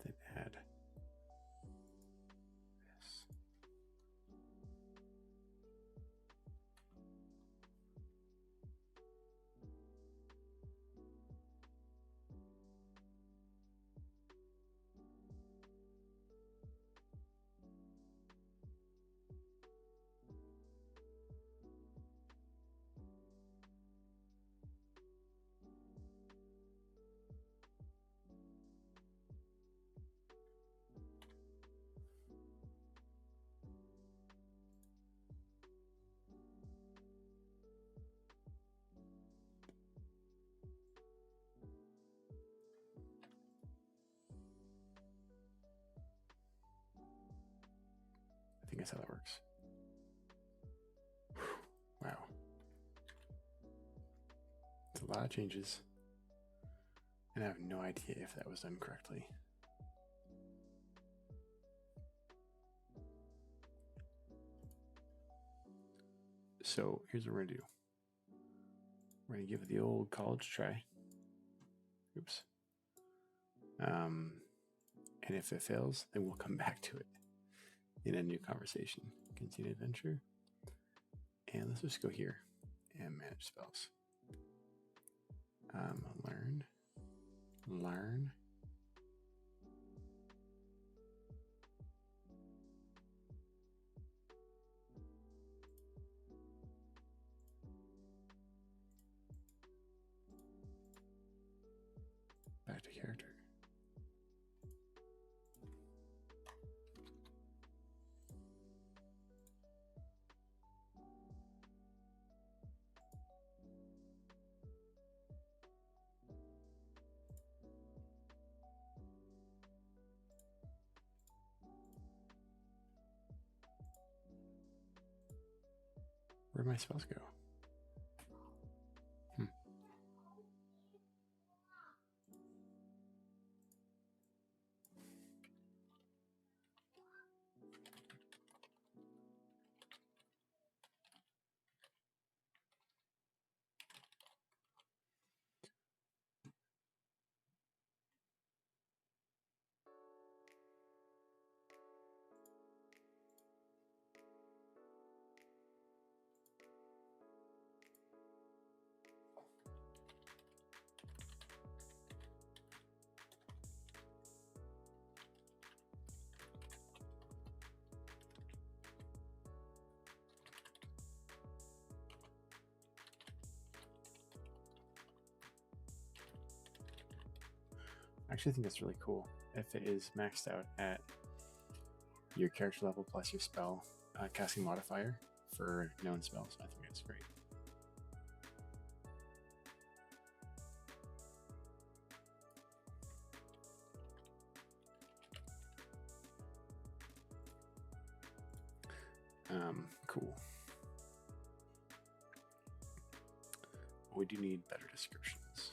B: Then add this. I think that's how that works. Wow. It's a lot of changes. And I have no idea if that was done correctly. So here's what we're going to do. We're going to give it the old college try. Oops. And if it fails, then we'll come back to it in a new conversation. Continue adventure. And let's just go here and manage spells. Learn. Where'd my spells go? I actually think that's really cool. If it is maxed out at your character level plus your spell casting modifier for known spells, I think that's great. Cool. We do need better descriptions.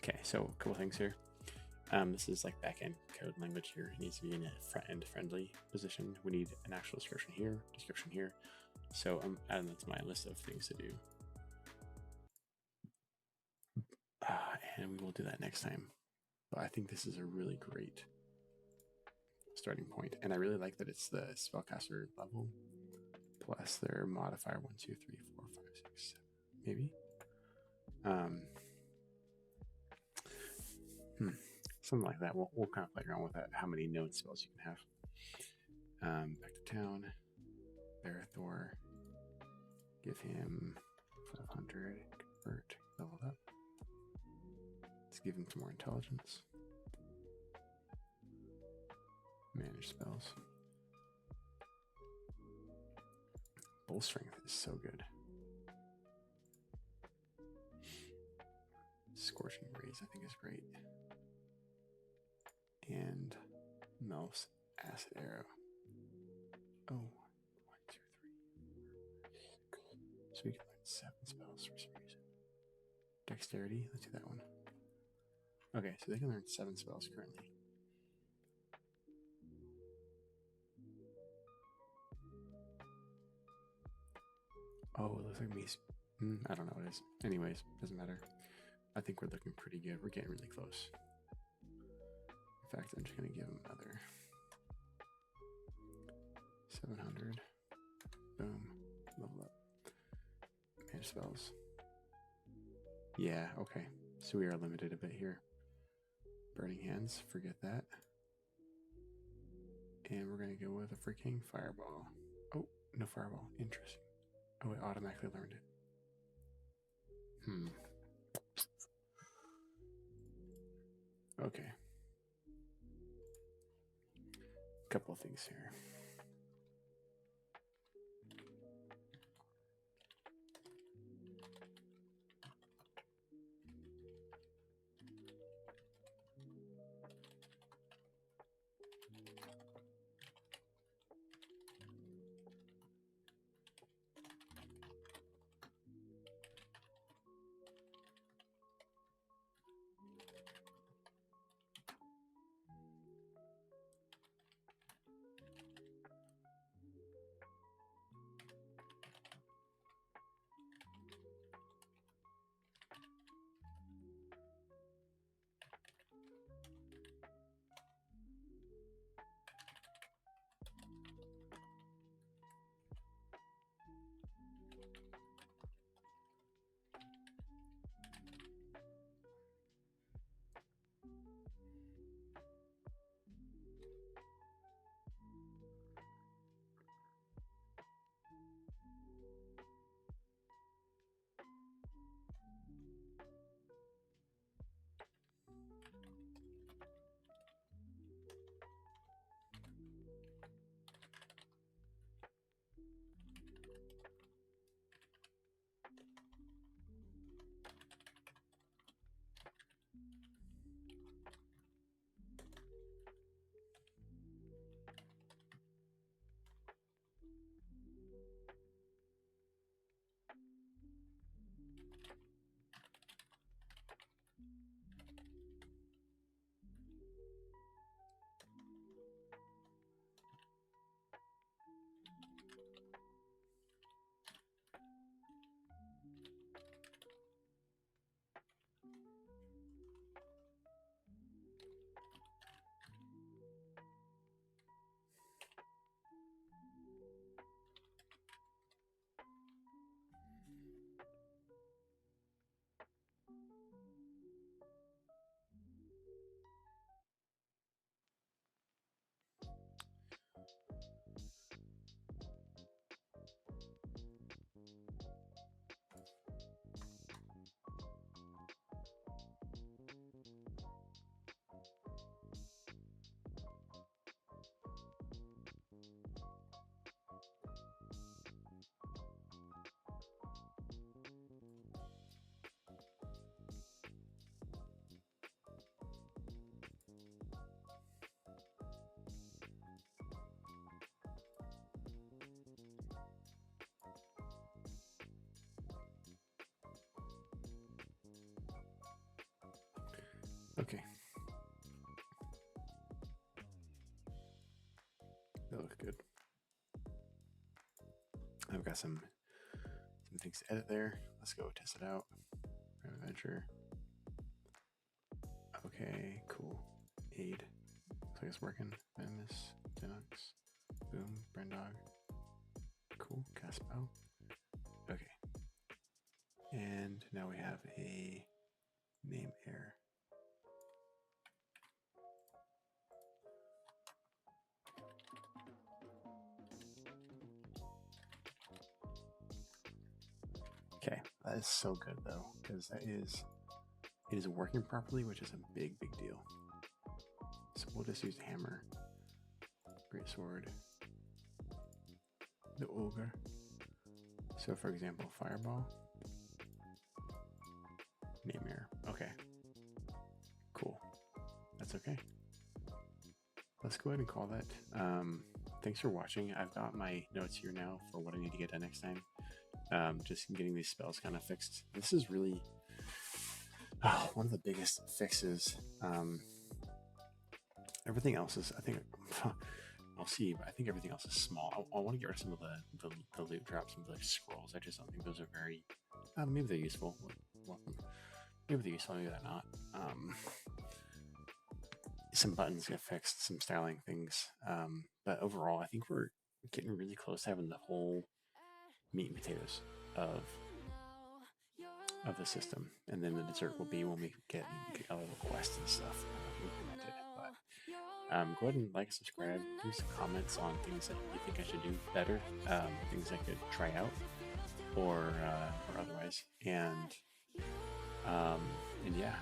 B: Okay, so a couple things here. This is like back-end code language here. It needs to be in a front-end friendly position. We need an actual description here. So I'm adding that to my list of things to do. And we will do that next time. But I think this is a really great starting point. And I really like that it's the spellcaster level plus their modifier 1, 2, 3, 4, 5, 6, 7, maybe. Something like that. We'll kind of play around with that, how many known spells you can have. Back to town. Barathor. Give him 500. Convert. Level up. Let's give him some more intelligence. Manage spells. Bull strength is so good. Scorching rays, I think, is great. And mouse acid arrow. Oh, 1, 2, 3, 4, 6. So we can learn 7 spells for some reason. Dexterity, let's do that one. Okay, so they can learn 7 spells currently. Oh, it looks like me. I don't know what it is. Anyways, doesn't matter. I think we're looking pretty good. We're getting really close. In fact, I'm just going to give him another 700. Boom. Level up. Manage spells. Yeah, okay. So we are limited a bit here. Burning Hands, forget that. And we're going to go with a freaking Fireball. Oh, no Fireball. Interesting. Oh, it automatically learned it. Okay. Couple of things here. Okay. That looks good. I've got some things to edit there. Let's go test it out. Adventure. Okay, cool. Aid. Looks like it's working. Venomous. Denox. Boom. Brandog. Cool. Cast spell. Okay. And now we have a name error. Okay, that is so good though, because it is working properly, which is a big deal. So we'll just use the hammer, great sword, the ogre. So for example, fireball, name error. Okay, cool. That's okay. Let's go ahead and call that. Thanks for watching. I've got my notes here now for what I need to get done next time. Just getting these spells kind of fixed. This is really one of the biggest fixes. Everything else is, I think, I'll see, but I think everything else is small. I want to get rid of some of the loot drops, some of the scrolls. I just don't think those are very, maybe they're useful. Well, maybe they're useful, maybe they're not. Some buttons get fixed, some styling things. But overall, I think we're getting really close to having the whole meat and potatoes of the system, and then the dessert will be when we get all the quests and stuff implemented. But go ahead and like and subscribe. Leave some comments on things that you think I should do better, things I could try out, or otherwise. And yeah,